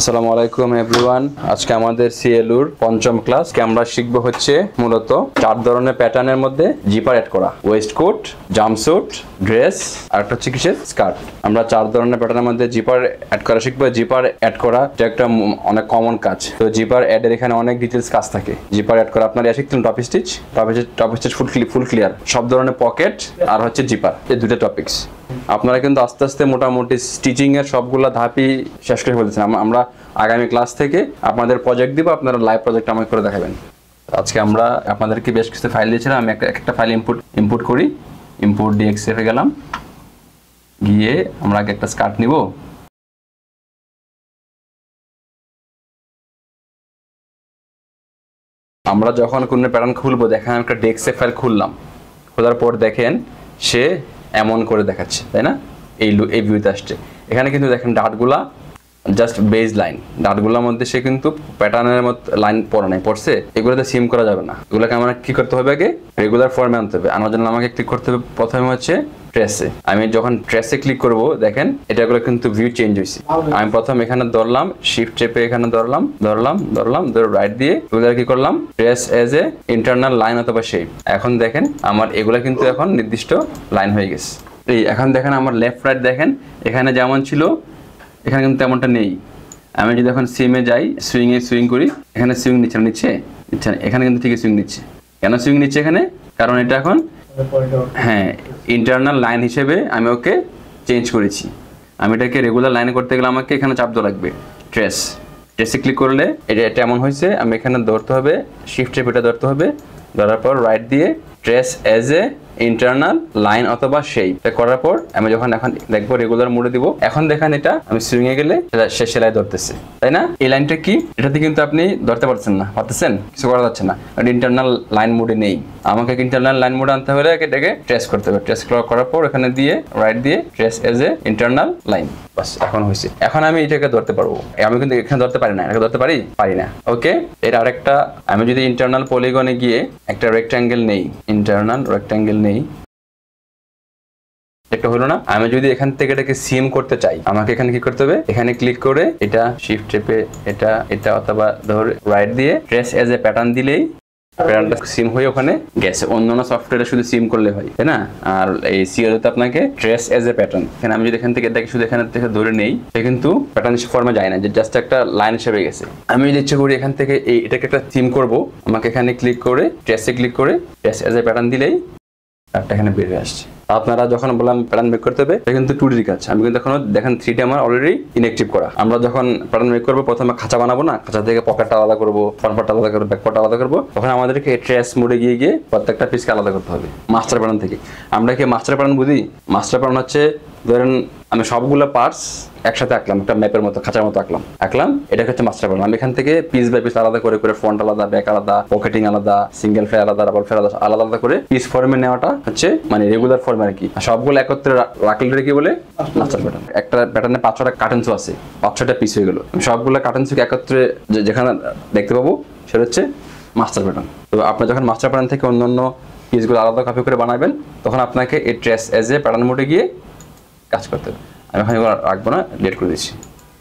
আসসালামু আলাইকুম এভরিওয়ান। আজকে আমাদের সিএলুর পঞ্চম ক্লাস আমরা শিখবো হচ্ছে মূলত 4 ধরনের প্যাটার্নের মধ্যে জিপার অ্যাড করা, ওয়েস্টকোট, জাম্পস্যুট, ড্রেস আর একটা হচ্ছে কিসের স্কার্ট। আমরা 4 ধরনের প্যাটার্নের মধ্যে জিপার অ্যাড করা শিখবো। জিপার অ্যাড করা এটা একটা অনেক কমন কাজ। তো জিপার অ্যাডের এখানে অনেক ডিটেলস কাজ থাকে। জিপার অ্যাড করা আপনারা শিখতেন টপ স্টিচ ফুল ক্লিয়ার, সব ধরনের পকেট আর হচ্ছে জিপার, এই দুটো টপিকস আপনারা কিন্তু আস্তে আস্তে মোটামুটি স্টিচিং এর সবগুলা ধাপই শেষ করে ফেলছেন। আমরা আগামী ক্লাস থেকে আপনাদের প্রজেক্ট দিব, আপনারা লাইভ প্রজেক্ট আমাকে করে দেখাবেন। আজকে আমরা আপনাদেরকে বেশ কিছু ফাইল দিয়েছিলাম, আমি একটা ফাইল ইনপুট করি। ইনপুট ডিএক্সএফ এ গেলাম, গিয়ে আমরা আগে একটা স্কার্ট নিব। আমরা যখন কোনো প্যাটার্ন খুলবো, দেখেন একটা ডিএক্সএফ ফাইল খুললাম, খোলার পর দেখেন সে এমন করে দেখাচ্ছে, তাই না? এই ভিউতে আসছে। এখানে কিন্তু দেখেন ডাটগুলা জাস্ট বেজ লাইন, ডাটগুলোর মধ্যে সে কিন্তু প্যাটার্নের মতো লাইন পড়ছে। এগুলোতে সিম করা যাবে না। এগুলোকে আমার কি করতে হবে? আগে রেগুলার ফর্মে আনতে হবে। আনার জন্য আমাকে ক্লিক করতে হবে প্রথমে হচ্ছে ট্রেসে। আমি যখন ট্রেসে ক্লিক করব, দেখেন এটাগুলো কিন্তু ভিউ চেঞ্জ হয়েছে। আমি প্রথম এখানে ধরলাম, শিফট চেপে এখানে ধরলাম, রাইট দিয়ে এগুলো কি করলাম, trace as a internal line অথবা শেপ। এখন দেখেন আমার এগুলা কিন্তু এখন নির্দিষ্ট লাইন হয়ে গেছে। এখন দেখেন আমার লেফট রাইট দেখেন এখানে যেমন ছিল এখানে কিন্তু তেমনটা নেই। আমি যদি এখন সিমে যাই, সুইং করি, এখানে সুইং নিচ্ছে না, এখানে কিন্তু ঠিকই সুইং নিচ্ছে। কেন সুইং নিচ্ছে এখানে? কারণ এটা এখন হ্যাঁ ইন্টারনাল লাইন হিসেবে আমি ওকে চেঞ্জ করেছি। আমি এটাকে রেগুলার লাইনে করতে গেলে আমাকে এখানে চাপ দেওয়া লাগবে। ট্রেসে ক্লিক করলে এটা এমন হয়েছে। আমি এখানে ধরতে হবে, শিফট চেপে এটা ধরতে হবে, ধরার পর রাইট দিয়ে trace as a internal line অথবা শেপ করার পর আমি যখন এখন দেখবো রেগুলার মোডে দিব, এখন দেখেন এটা আমি সুইং এ গেলে সে সেলাই ধরতেছে, তাই না? এই লাইনটা কি? এটাতে কিন্তু আপনি ধরতে পারছেন না, কিছু করা যাচ্ছে না, ইন্টারনাল লাইন মোডে নেই। আমাকে ইন্টারনাল লাইন মোডে আনতে হলে এটাকে ট্রেস করতে হবে। ট্রেস করার পর এখানে দিয়ে রাইট দিয়ে trace as a internal line, বাস এখন হয়েছে। এখন আমি এটাকে ধরতে পারবো। আমি কিন্তু এখানে ধরতে পারি না, এটাকে ধরতে পারি না। ওকে, এর আরেকটা, আমি যদি ইন্টারনাল পলিগনে গিয়ে একটা রেক্ট্যাঙ্গেল নেই, একটা হলো না। আমি যদি এখান থেকে এটাকে সিম করতে চাই, আমাকে এখানে কি করতে হবে? এখানে ক্লিক করে এটা শিফট চেপে এটা অথবা ধরে রাইট দিয়ে ট্রেস এজ এ প্যাটার্ন দিলেই প্যাটার্নটা সিম হয়ে ওখানে গেছে। অন্যান্য সফটওয়্যারে শুধু সিম করলে হয়, তাই না? আর এই সিএলতে আপনাকে ট্রেস এজ এ প্যাটার্ন। এখানে আমি যদি এখান থেকে এটাকে শুধু এখানে থেকে ধরে নেই, সে কিন্তু প্যাটার্ন ফর্মে যায় না, যে জাস্ট একটা লাইন হিসেবে গেছে। আমি যদি ইচ্ছে করি এখান থেকে এটাকে একটা সিম করব, আমাকে এখানে ক্লিক করে ট্রেসে ক্লিক করে ট্রেস এজ এ প্যাটার্ন দিলেই একটা এখানে বের হয়ে আসছে। আপনারা যখন বললাম প্যাটার্ন মেক করতে হবে, এটা কিন্তু 2D কাজ। আমি কিন্তু এখনো দেখেন 3D আমার অলরেডি ইনঅ্যাক্টিভ করা। আমরা যখন প্যাটার্ন মেক করবো, প্রথমে খাঁচা বানাবো না, খাঁচা থেকে পকেটটা আলাদা করবো, ফ্রন্ট পার্টটা আলাদা করবো, ব্যাক পার্টটা আলাদা করবো। তখন আমাদেরকে ট্রেস মোডে গিয়ে প্রত্যেকটা পিসকে আলাদা করতে হবে মাস্টার প্যাটার্ন থেকে। আমরা কি মাস্টার প্যাটার্ন বুঝি? মাস্টার প্যাটার্ন হচ্ছে, ধরেন আমি সবগুলো পার্টস একসাথে আঁকলাম, একটা ম্যাপের মতো, খাঁচার মতো আঁকলাম, এটা হচ্ছে মাস্টার প্যাটার্ন। আমি এখান থেকে পিস বাই পিস আলাদা করে ফ্রন্ট আলাদা, ব্যাক আলাদা, পকেটিং আলাদা, সিঙ্গেল ফ্লাই আলাদা, ডাবল ফ্লাই আলাদা করে পিস ফর্মে নেওয়াটা হচ্ছে মানে রেগুলার ফর্মে আর কি। সবগুলো একত্রে রাখলে কি বলে? Master pattern. একটা প্যাটার্নে 5-6টা কার্টেন্সও আছে, 5-6টা পিস হয়ে গেল। সবগুলো কার্টেন্সকে একত্রে যেখানে দেখতে পাবো সেটা হচ্ছে মাস্টার প্যাটার্ন। তো আপনি যখন মাস্টার প্যাটার্ন থেকে অন্যান্য পিসগুলো আলাদা কপি করে বানাবেন, তখন আপনাকে এই ট্রেস এজ এ প্যাটার্ন মোডে গিয়ে কাজ করতে হবে। আমি এখানে রাখবো না, ডিলিট করে দিচ্ছি,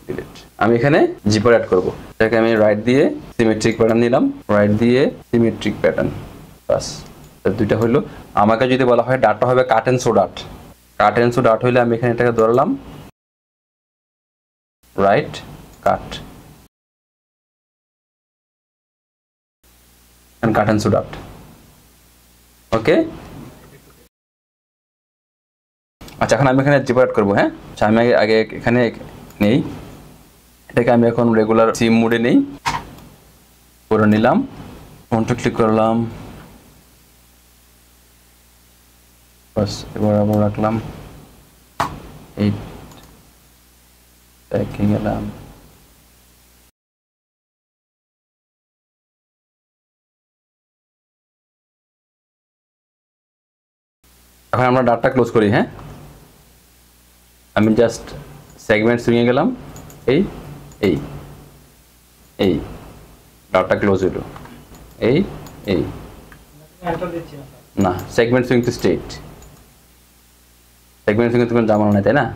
ডিলিট। আমি এখানে জিপার অ্যাড করবো। এটাকে আমি রাইট দিয়ে সিমেট্রিক প্যাটার্ন নিলাম, রাইট দিয়ে সিমেট্রিক প্যাটার্ন, বাস দুইটা হইলো। আমাকে যদি বলা হয় ডাটটা হবে কাটেন্সো ডাট হইলে আমি এখানে এটাকে ধরলাম, রাইট কাট কাটেন্সো ডাট। ওকে, আচ্ছা এখন আমি এখানে জিপার অ্যাড করবো। হ্যাঁ, আচ্ছা আমি আগে এখানে নেই, এটাকে আমি এখন রেগুলার সিম মোডে নেই, করে নিলাম, কন্ট্রোল ক্লিক করলাম, বাস এবার আবার রাখলাম, এই প্যাকিং এলাম। এখন আমরা ডাটটা ক্লোজ করি। হ্যাঁ, আমি জাস্ট সেগমেন্ট সুইংয়ে গেলাম, এই ডাটটা ক্লোজ হইলো, এই না, segment swing two state, segment swing তো কোনো জামানো নাই, তাই না?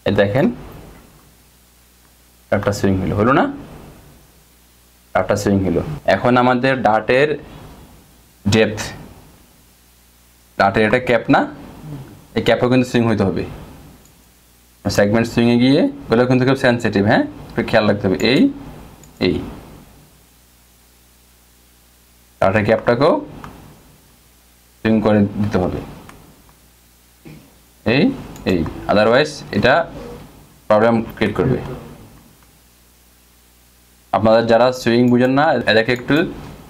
এই দেখেন একটা সুইং হলো না, একটা সুইং হলো। এখন আমাদের ডার্টের ডেপথ, ডার্টের এটা ক্যাপ না, এই ক্যাপও কিন্তু সুইং হইতে হবে। সেগমেন্ট সুইংয়ে গিয়ে ওগুলো কিন্তু খুব সেন্সিটিভ, হ্যাঁ, একটু খেয়াল রাখতে হবে। এই ডার্টের ক্যাপটাকেও সুইং করে দিতে হবে, এই আদারওয়াইজ এটা প্রবলেম ক্রিয়েট করবে। আপনাদের যারা সুইং বুঝেন না এদেরকে একটু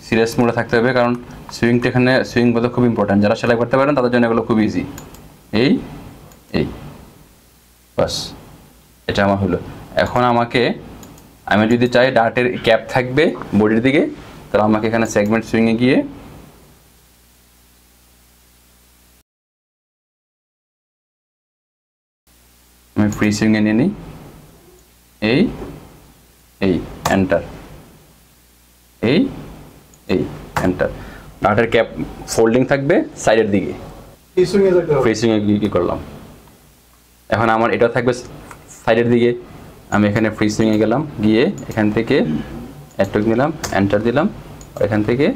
সিরিয়াস মোডে থাকতে হবে, কারণ সুইংটা এখানে সুইং বোধ খুব ইম্পর্টেন্ট। যারা সেলাই করতে পারেন তাদের জন্য এগুলো খুব ইজি। এই বাস, এটা আমার হলো। এখন আমি যদি চাই ডার্টের ক্যাপ থাকবে বডির দিকে, তাহলে আমাকে এখানে সেগমেন্ট সুইংয়ে গিয়ে আমি ফ্রি সুইংয়ে নিয়ে নিই, এই এন্টার, এই এন্টার। ডার্টের ক্যাপ ফোল্ডিং থাকবে সাইডের দিকে, ফ্রি সুইংয়ে কি করলাম। এখন আমার এটা থাকবে সাইডের দিকে, আমি এখানে ফ্রি সুইংয়ে গেলাম, গিয়ে এখান থেকে একটুক নিলাম, এন্টার দিলাম, এখান থেকে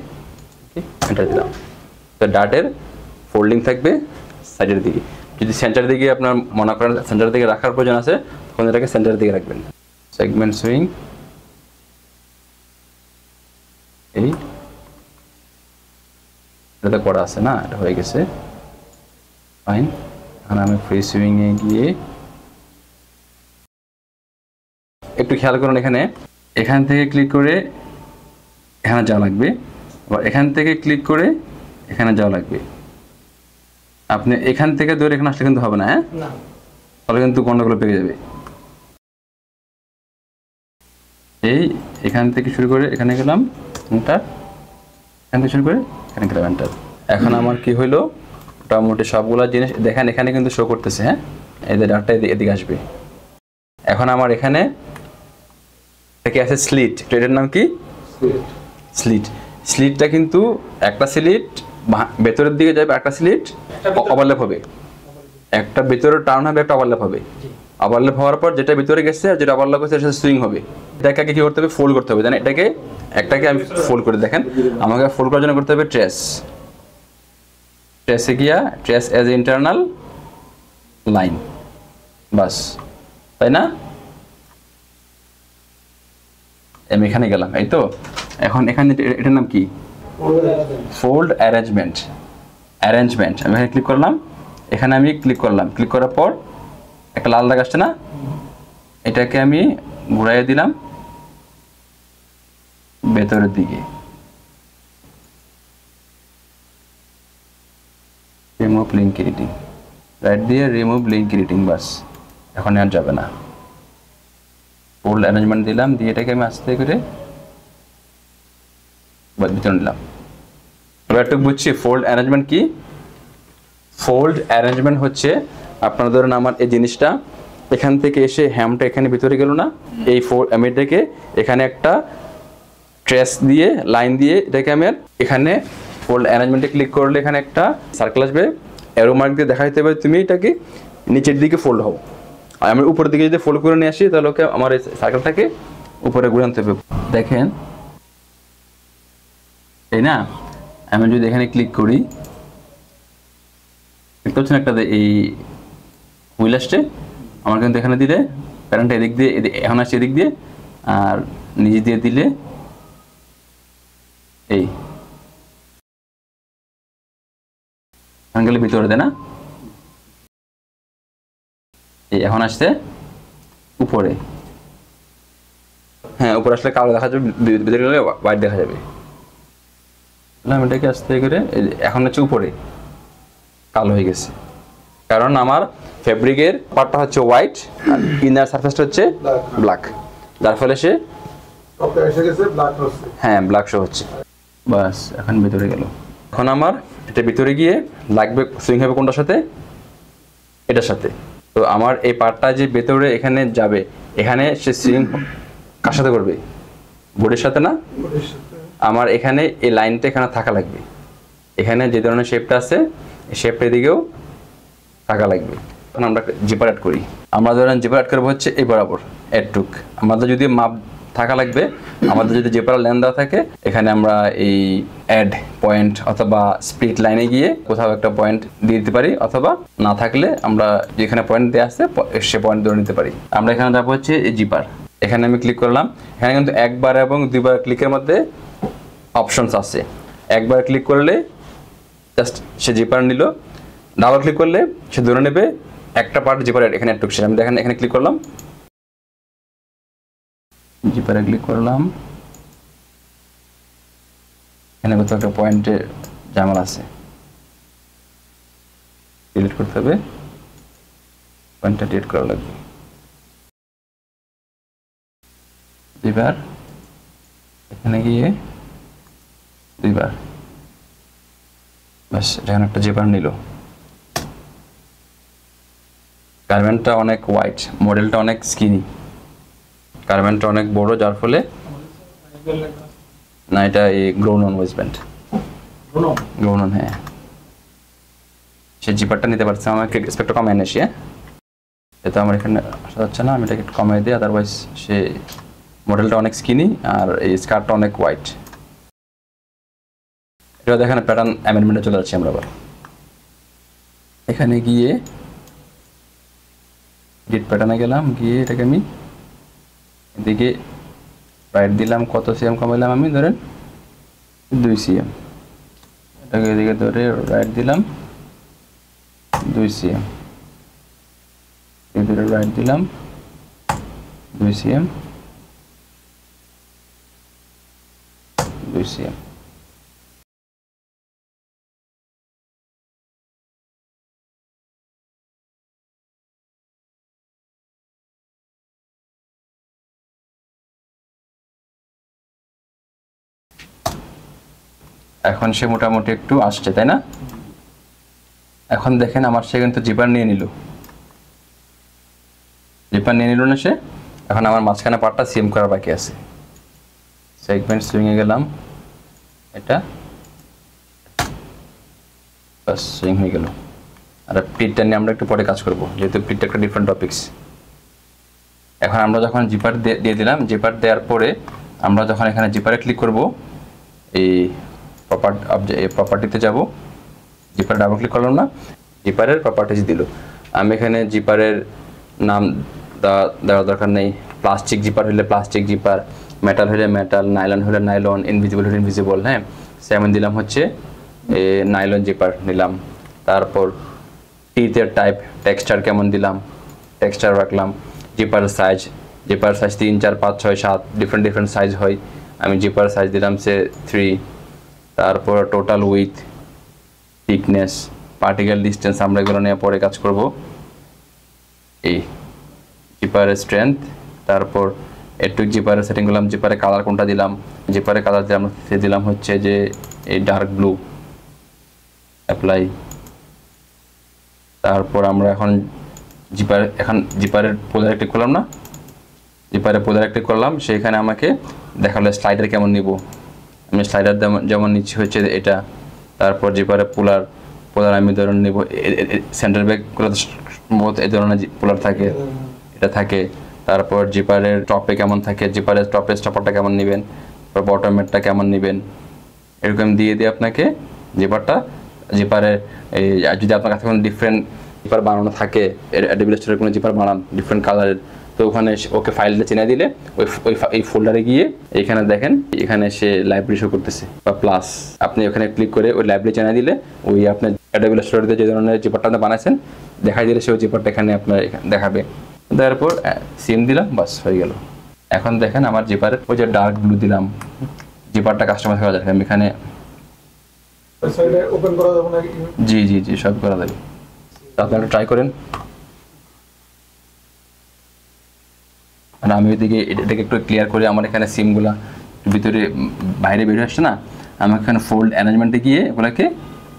এন্টার দিলাম। তো ডার্টের ফোল্ডিং থাকবে সাইডের দিকে। যদি সেন্টারের দিকে আপনার মনে করেন সেন্টারের দিকে রাখার প্রয়োজন আছে, তখন এটাকে সেন্টারের দিকে রাখবেন। সেগমেন্ট সুইং, এটা করা আছে না, এটা হয়ে গেছে, ফাইন। এখন আমি ফ্রি সুইংয়ে গিয়ে একটু খেয়াল করুন, এখান থেকে ক্লিক করে এখানে যাওয়া লাগবে, আবার এখান থেকে ক্লিক করে এখানে যাওয়া লাগবে। আপনি এখান থেকে ধরে এখানে আসলে কিন্তু হবে না, হ্যাঁ, তাহলে কিন্তু গন্ডগোল পেয়ে যাবে। এখান থেকে শুরু করে এখানে গেলাম এন্টার, এখান থেকে শুরু করে এখানে গেলাম এন্টার। এখন আমার কি হইলো, মোটামুটি সবগুলা জিনিস দেখেন এখানে কিন্তু শো করতেছে, হ্যাঁ, এদের ডাটা এদিকে আসবে। এখন আমার এখানে আছে স্লিট, এটার নাম কি স্লিটটা কিন্তু একটা স্লিট ভেতরের দিকে যাবে, একটা স্লিট ওভারল্যাপ হবে, একটা ভেতরে টার্ন হবে, একটা ওভারল্যাপ হবে। ওভারল্যাপ হওয়ার পর যেটা ভিতরে গেছে আর যেটা ওভারল্যাপ হচ্ছে সেটা সুইং হবে। এটাকে কি করতে হবে, ফোল্ড করতে হবে। জানেন একটাকে আমি ফোল্ড করে দেখেন, আমাকে ফোল্ড করার জন্য করতে হবে ট্রেসে গিয়া ট্রেস এজ ইন্টারনাল লাইন, বাস, তাই না? আমি এখানে গেলাম, এই তো। এখন এখানে এটার নাম কি, ফোল্ড অ্যারেঞ্জমেন্ট। আমি এখানে ক্লিক করলাম, এখানে আমি ক্লিক করলাম, ক্লিক করার পর একটা লাল দাগ আসছে না, এটাকে আমি ঘুরাইয়ে দিলাম ভেতরের দিকে, রিমুভ লিঙ্ক এডিটিং, রাইট দিয়ে রিমুভ লিঙ্ক এডিটিং, বাস, এখন আর যাবে না। ফোল্ড অ্যারেঞ্জমেন্ট দিলাম, দিয়ে এটাকে আমি আস্তে করে ভিতরে নিলাম। এবার একটু বুঝছি ফোল্ড অ্যারেঞ্জমেন্ট কি। ফোল্ড অ্যারেঞ্জমেন্ট হচ্ছে আপনার ধরুন আমার এই জিনিসটা এখান থেকে এসে হ্যামটা এখানে ভিতরে গেল না, এই আমি এটাকে এখানে একটা ট্রেস দিয়ে লাইন দিয়ে এটাকে আমি এখানে ফোল্ড অ্যারেঞ্জমেন্টে ক্লিক করলে এখানে একটা সার্কেল আসবে, অ্যারো মার্ক দিয়ে দেখা দিতে হবে তুমি এটাকে নিচের দিকে ফোল্ড হও। আর আমি উপরের দিকে যদি ফোল্ড করে নিয়ে আসি তাহলে ওকে আমার এই সার্কেলটাকে উপরে ঘুরে আনতে হবে। দেখেন, তাই না? আমি যদি এখানে ক্লিক করি, দেখতে পাচ্ছেন একটা এই হুইল আসছে, আমার কিন্তু এখানে দিলে প্যারেন্টটা এদিক দিয়ে এখন আসছে এদিক দিয়ে, আর নিচে দিয়ে দিলে এই গেলে ভিতরে দেয় না, এই এখন আসছে উপরে, হ্যাঁ, উপরে আসলে কালো দেখা যাবে, ভিতরে গেলে হোয়াইট দেখা যাবে। আমি এটাকে আস্তে করে এখন হচ্ছে উপরে কালো হয়ে গেছে, কারণ আমার ফেব্রিকের পার্টটা হচ্ছে হোয়াইট আর ইনার সারফেসটা হচ্ছে ব্ল্যাক, যার ফলে সে হ্যাঁ ব্ল্যাক শো হচ্ছে। বাস, এখন ভিতরে গেল। এখন আমার এটা ভিতরে গিয়ে লাগবে, সুইং হবে কোনটার সাথে, এটার সাথে। তো আমার এই পার্টটা যে ভেতরে এখানে যাবে, এখানে সে সুইং কার সাথে করবে, বোর্ডের সাথে না। আমার এখানে এই লাইনটা এখানে থাকা লাগবে, এখানে যে ধরনের শেপটা আছে এই শেপটার দিকেও থাকা লাগবে। এখন আমরা জিপার অ্যাড করি। আমরা ধরেন জিপার অ্যাড করবো হচ্ছে এই বরাবর এডটুক। আমাদের যদি মাপ থাকা লাগবে, আমাদের যদি জিপার লেন দেওয়া থাকে, এখানে আমরা এই অ্যাড পয়েন্ট অথবা স্প্লিট লাইনে গিয়ে কোথাও একটা পয়েন্ট দিয়ে দিতে পারি, অথবা না থাকলে আমরা যেখানে পয়েন্ট দেওয়া আছে সে পয়েন্ট ধরে নিতে পারি। আমরা এখানে যাবো হচ্ছে এই জিপার, এখানে আমি ক্লিক করলাম। এখানে কিন্তু একবার এবং দুইবার ক্লিকের মধ্যে অপশনস আছে। একবার ক্লিক করলে জাস্ট সে জিপার নিল, ডাবল ক্লিক করলে সে ধরে নেবে একটা পার্ট জিপার এখানে অ্যাড টুকছে। আমি দেখেন এখানে ক্লিক করলাম, জিপারে ক্লিক করলাম, এখানে কোথাও একটা পয়েন্টে জামাল আছে, ডিলিট করতে হবে, পয়েন্টটা ডিলিট করা লাগবে। দুইবার এখানে গিয়ে দুইবার, বাস এখানে একটা জিপার নিল। গার্মেন্টটা অনেক হোয়াইট, মডেলটা অনেক স্কিনি, গার্মেন্টটা অনেক বড়, যার ফলে না এটা এই গ্রোন অন ওয়েস্টব্যান্ড, গ্রোন অন, হ্যাঁ সে জিপারটা নিতে পারছে। আমাকে স্পেক্টটা কমে এনে এসে, এটা আমার এখানে আসা যাচ্ছে না, আমি এটাকে একটু কমাই দিই, আদারওয়াইজ সে মডেলটা অনেক স্কিনি আর এই স্কার্টটা অনেক হোয়াইট। এটা দেখেন প্যাটার্ন অ্যামেন্ডমেন্টে চলে যাচ্ছি আমরা। আবার এখানে গিয়ে গেট প্যাটার্নে গেলাম, গিয়ে এটাকে আমি এদিকে রাইট দিলাম, কত সিএম কমাইলাম আমি, ধরেন 2 সিএম, এটাকে এদিকে ধরে রাইট দিলাম 2 সিএম, এদিকে রাইট দিলাম 2 সিএম, 2 সিএম। এখন সে মোটামুটি একটু আসছে, তাই না? এখন দেখেন আমার সে কিন্তু জিপার নিয়ে নিল, জিপার নিয়ে নিল না সে। এখন আমার মাঝখানে পার্টটা সিএম করার বাকি আছে। সেগমেন্ট সুইংয়ে গেলাম, এটা বাস সুইং হয়ে গেল। আর প্লিটটা নিয়ে আমরা একটু পরে কাজ করব, যেহেতু প্লিটটা একটা ডিফারেন্ট টপিকস। এখন আমরা যখন জিপার দিয়ে দিলাম, জিপার দেওয়ার পরে আমরা যখন এখানে জিপারে ক্লিক করব, এই প্রপার্টিতে যাব, জিপারে ডাবল ক্লিক করলাম না, জিপারের প্রপার্টিজ দিল। আমি এখানে জিপারের নাম দেওয়ার দরকার নেই। প্লাস্টিক জিপার হলে প্লাস্টিক জিপার, মেটাল হলে মেটাল, নাইলন হলে নাইলন, ইনভিজিবল হলে ইনভিজিবল। হ্যাঁ, সে আমি দিলাম হচ্ছে নাইলন জিপার নিলাম। তারপর টিথের টাইপ, টেক্সচার কেমন দিলাম, টেক্সচার রাখলাম। জিপার সাইজ 3, 4, 5, 6, 7 ডিফারেন্ট সাইজ হয়। আমি জিপার সাইজ দিলাম সে 3। তারপর total with, thickness, particle distance, আমরা এগুলো নিয়ে পরে কাজ করব। এই জিপারের স্ট্রেংথ, তারপর একটু জিপারের সেটিং করলাম, জিপারে কালার কোনটা দিলাম, জিপারে কালার দিলাম হচ্ছে যে এই ডার্ক ব্লু, অ্যাপ্লাই। তারপর আমরা এখন জিপারের পোলার ক্লিক করলাম না, জিপারে পোলার ক্লিক করলাম, সেইখানে আমাকে দেখালো স্লাইডার কেমন নিব। আমি স্লাইডার যেমন নিচ্ছি হচ্ছে এটা। তারপর জিপারে পোলার আমি ধরুন নিব সেন্টার ব্যাগগুলো এই ধরনের পোলার থাকে, এটা থাকে। তারপর জিপারের টপে কেমন থাকে, জিপারের টপের স্টপারটা কেমন নেবেন, বটমেরটা কেমন নেবেন, এরকম দিয়ে আপনাকে জিপারের এই যদি আপনার কাছে কোনো ডিফারেন্ট জিপার বানানো থাকে, অ্যাডোবি ইলাস্ট্রেটরে কোনো জিপার বানান ডিফারেন্ট কালারের, তো ওখানে ওকে ফাইলটা চিনে দিলে ওই ফোল্ডারে গিয়ে এখানে দেখেন, এখানে সে লাইব্রেরি শো করতেছে বা প্লাস, আপনি ওখানে ক্লিক করে ওই লাইব্রেরি চিনে দিলে ওই আপনার অ্যাডোবি ইলাস্ট্রেটরে যে ধরনের জিপারটা আপনি বানাইছেন দেখাই দিলে সে ওই জিপারটা এখানে আপনার দেখাবে। তারপর সিম দিলাম, বাস হয়ে গেল। এখন দেখেন আমার জিপারের ওই যে ডার্ক ব্লু দিলাম, জিপারটা কাস্টমাইজ করা যাবে। আমি এখানে জি জি জি সব করা যাবে, আপনারা ট্রাই করেন। আর আমি ওইদিকে এটাকে একটু ক্লিয়ার করে, আমার এখানে সিমগুলা ভিতরে বাইরে বেরিয়ে আসছে না, আমাকে এখানে ফোল্ড অ্যারেঞ্জমেন্টে গিয়ে ওগুলোকে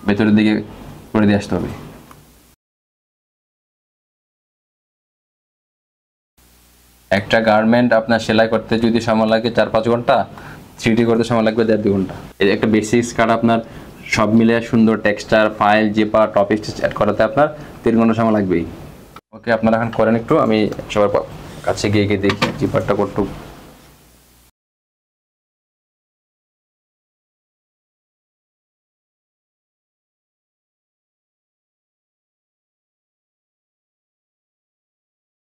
ভেতরের দিকে করে দিয়ে আসতে হবে। একটা গার্মেন্ট আপনার সেলাই করতে যদি সময় লাগে 4-5 ঘন্টা, 3D করতে সময় লাগবে 1.5-2 ঘন্টা। একটা বেসিক স্কার্ট আপনার সব মিলে সুন্দর texture, file, zipper, top stitch add করাতে আপনার 3 ঘন্টা সময় লাগবেই। ওকে, আপনারা এখন করেন একটু, আমি সবার কাছে গিয়ে গিয়ে দেখি জিপারটা কতটুকু